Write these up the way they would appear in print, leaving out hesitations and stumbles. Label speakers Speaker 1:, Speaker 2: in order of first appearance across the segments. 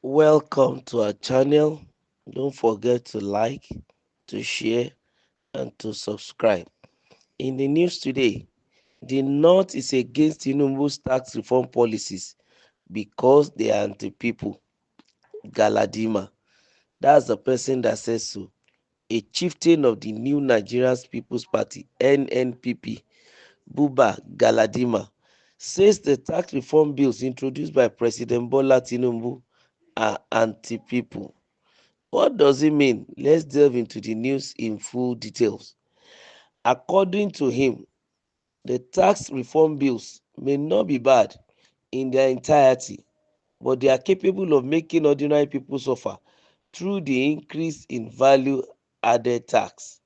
Speaker 1: Welcome to our channel. Don't forget to like, to share, and to subscribe. In the news today, the North is against Tinubu's tax reform policies because they are anti-people. Galadima, that's the person that says so. A chieftain of the new Nigerian People's Party (NNPP), Buba Galadima, says the tax reform bills introduced by President Bola Tinubu are anti-people. What does it mean? Let's delve into the news in full details. According to him, the tax reform bills may not be bad in their entirety, but they are capable of making ordinary people suffer through the increase in value added tax.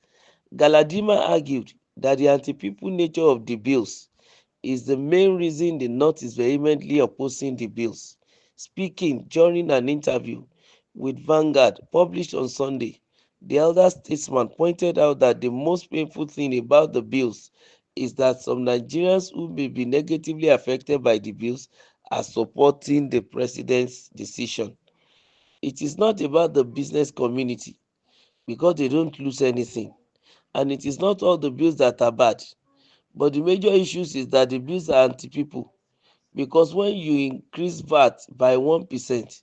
Speaker 1: Galadima argued that the anti-people nature of the bills is the main reason the North is vehemently opposing the bills. Speaking during an interview with Vanguard published on Sunday, the elder statesman pointed out that the most painful thing about the bills is that some Nigerians who may be negatively affected by the bills are supporting the president's decision. It is not about the business community because they don't lose anything, and it is not all the bills that are bad, but the major issues is that the bills are anti-people because when you increase VAT by 1%,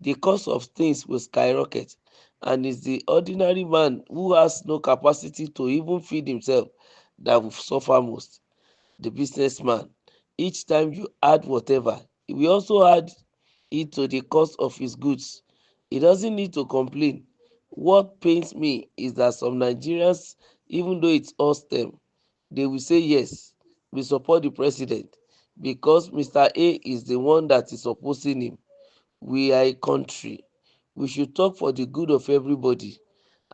Speaker 1: the cost of things will skyrocket, and it's the ordinary man who has no capacity to even feed himself that will suffer most. The businessman, each time you add whatever, he will also add it to the cost of his goods. He doesn't need to complain. What pains me is that some Nigerians, even though it's us them, they will say yes, we support the president because Mr. A is the one that is opposing him. We are a country. We should talk for the good of everybody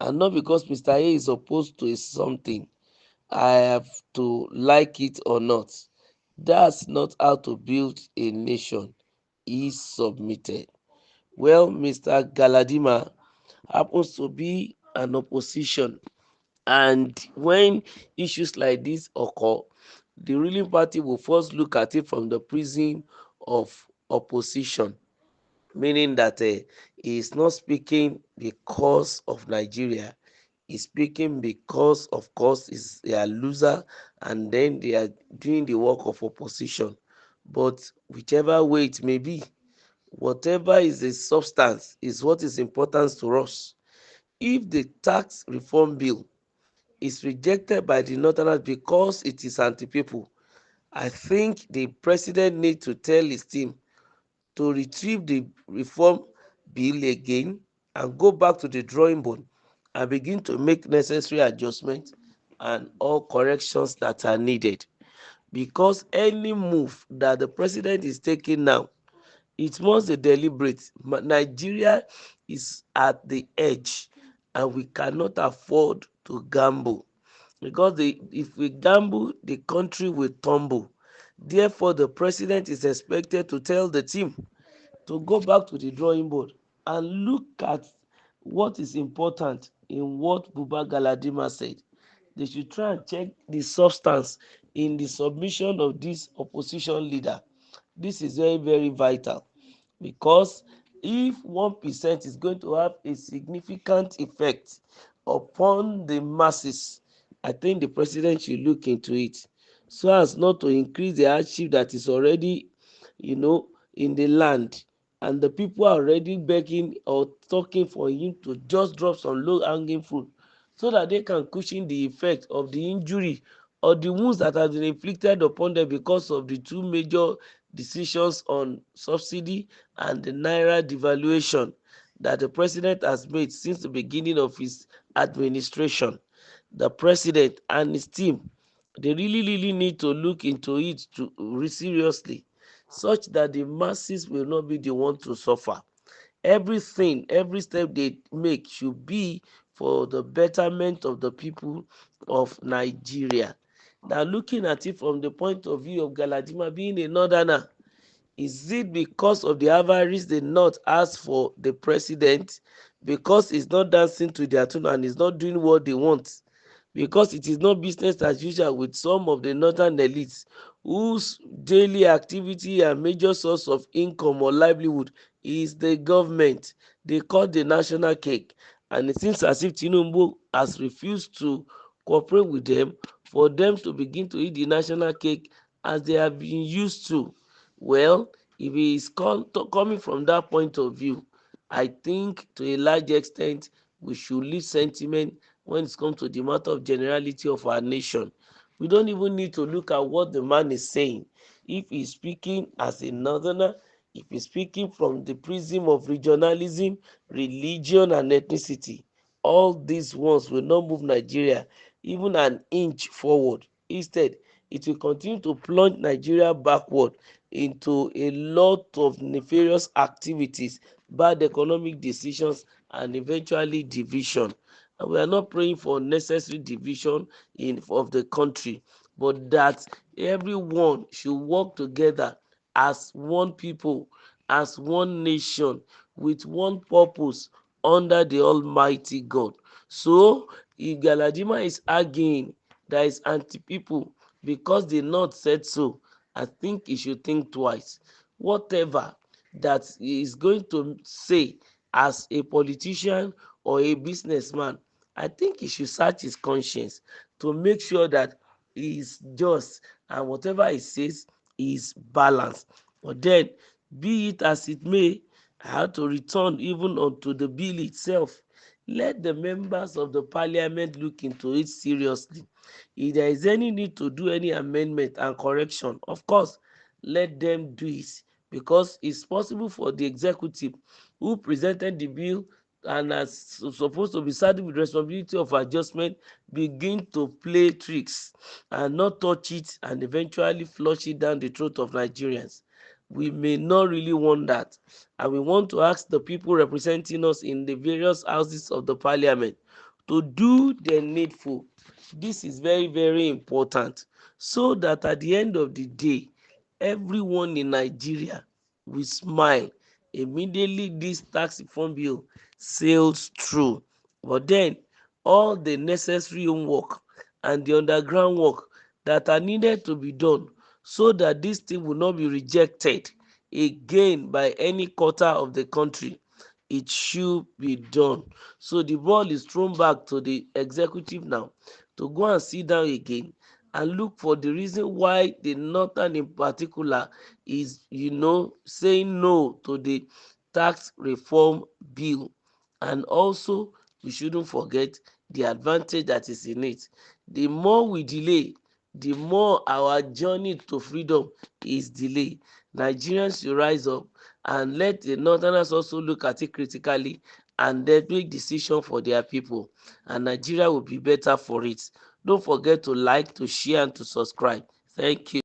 Speaker 1: and not because Mr. A is opposed to something. I have to like it or not. That's not how to build a nation. He submitted. Well, Mr. Galadima happens to be an opposition, and when issues like this occur, the ruling party will first look at it from the prism of opposition, meaning that he is not speaking because of Nigeria. He's speaking because, of course, is they are loser and then they are doing the work of opposition. But whichever way it may be, whatever is the substance is what is important to us. If the tax reform bill is rejected by the Northerners because it is anti-people, I think the president needs to tell his team to retrieve the reform bill again and go back to the drawing board and begin to make necessary adjustments and all corrections that are needed. Because any move that the president is taking now, it must be deliberate. Nigeria is at the edge and we cannot afford to gamble because if we gamble, the country will tumble. Therefore, the president is expected to tell the team to go back to the drawing board and look at what is important in what Buba Galadima said. They should try and check the substance in the submission of this opposition leader. This is very, very vital because if 1% is going to have a significant effect upon the masses, I think the president should look into it so as not to increase the hardship that is already, in the land, and the people are already begging or talking for him to just drop some low hanging fruit so that they can cushion the effect of the injury or the wounds that have been inflicted upon them because of the two major decisions on subsidy and the naira devaluation that the president has made since the beginning of his administration. The president and his team, they really need to look into it seriously, such that the masses will not be the one to suffer. Everything, every step they make should be for the betterment of the people of Nigeria. Now, looking at it from the point of view of Galadima being a northerner, is it because of the avarice the North has for the president, because he's not dancing to their tune and he's not doing what they want? because it is not business as usual with some of the northern elites whose daily activity and major source of income or livelihood is the government. They cut the national cake, and it seems as if Tinubu has refused to cooperate with them for them to begin to eat the national cake as they have been used to. Well, if he is coming from that point of view, I think to a large extent we should leave sentiment when it comes to the matter of generality of our nation. We don't even need to look at what the man is saying. If he's speaking as a northerner, if he's speaking from the prism of regionalism, religion, and ethnicity, all these ones will not move Nigeria even an inch forward. Instead, it will continue to plunge Nigeria backward into a lot of nefarious activities, bad economic decisions, and eventually division. And we are not praying for necessary division of the country, but that everyone should work together as one people, as one nation, with one purpose under the Almighty God. So, if Galadima is arguing that is anti-people because the North said so, I think he should think twice. Whatever that he is going to say as a politician or a businessman, I think he should search his conscience to make sure that he is just and whatever he says is balanced. But then, be it as it may, I had to return even unto the bill itself. Let the members of the parliament look into it seriously. If there is any need to do any amendment and correction, of course, let them do it, because it's possible for the executive who presented the bill and are supposed to be saddled with responsibility of adjustment begin to play tricks and not touch it and eventually flush it down the throat of Nigerians. We may not really want that, and we want to ask the people representing us in the various houses of the parliament to do the needful. This is very, very important, so that at the end of the day, everyone in Nigeria will smile immediately this tax reform bill sails through. But then, all the necessary homework and the underground work that are needed to be done so that this thing will not be rejected again by any quarter of the country, it should be done. So the ball is thrown back to the executive now to go and sit down again and look for the reason why the northern in particular is, saying no to the tax reform bill. And also, we shouldn't forget the advantage that is in it. The more we delay, the more our journey to freedom is delayed. Nigerians should rise up and let the northerners also look at it critically and then make decision for their people, and Nigeria will be better for it. Don't forget to like, to share, and to subscribe. Thank you.